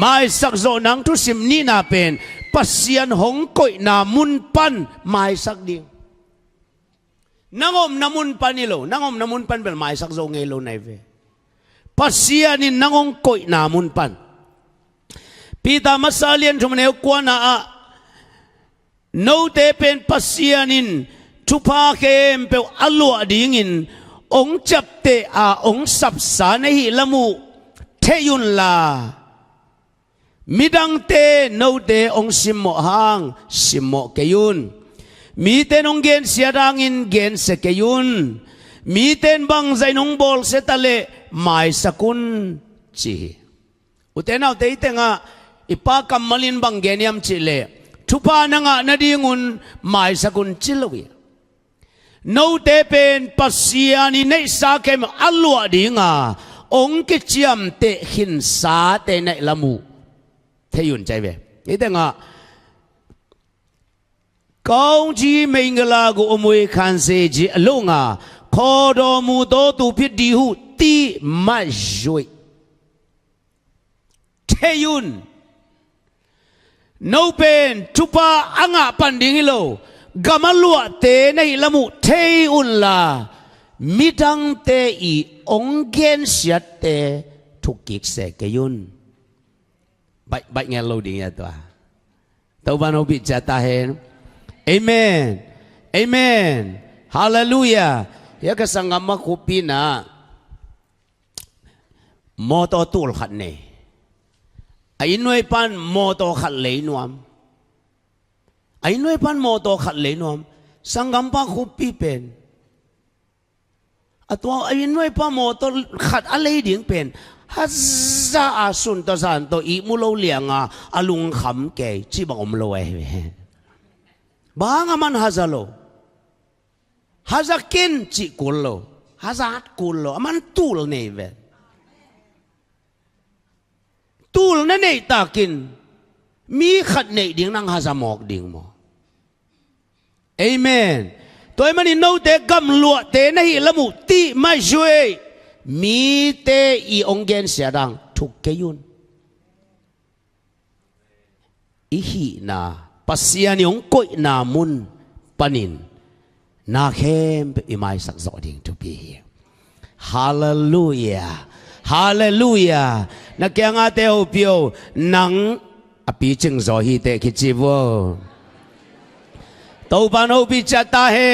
mai sak zo nang tu sim ni na pen pasian hong koi na mun pan mai sak ding nangom namun panilo nangom namun pan bel mai sak zo ngelo nai ve pasian in nangong koi na mun pan pita masalian thumne kwana a no te pen pasian in thupa kem pe alua ding in ong chap te a ong sap sa nei hi lamu theyun la midang te no te ong simmo hang simmo keyun mi ten ong gen siadang in gen se keyun mi ten bang zainong bol se tale mai sakun chi utenaw te itenga ipa kamalin bang geniam chile thupa nanga nadingun mai sakun chilowi no te pen pasiani nei sa kem alua dinga ong ke chiam te hin sa te nei lamu theyun chai ve itenga Kong ji mengala go omoi khan se ji alonga khodo mu to tu phit di hu ti ma joi theyun no pen thupa anga panding lo gamalua te nei lamu theyun la midang te I ongen siat te thukik se keyun bai nghe lâu đi nghe tòa tàu ban hậu bị trả ta hen amen amen hallelujah ya ka sangama kupina moto tul khat ne ai noi pan moto khat le nuam ai noi pan moto khat le nuam sangam pa kupi pen atwa ai noi pa moto khat ale ding pen Haza asun to santo I mulo lianga alung kham ke chi bang omlo e banga man hazalo hazakin chi kullo hazat kullo aman tul neve tul na nei takin mi khat nei ding nang hazamok ding mo amen toy mani no te gam lua te na hi lamu ti ma jue mi te I ongen siadang thuk keyun ihi na pasian yong koi na mun panin na khem imai sak zo ding to be here hallelujah hallelujah na kya nga te ho pio nang api ching zo hi te ki chi wo to ban ho bi cha ta he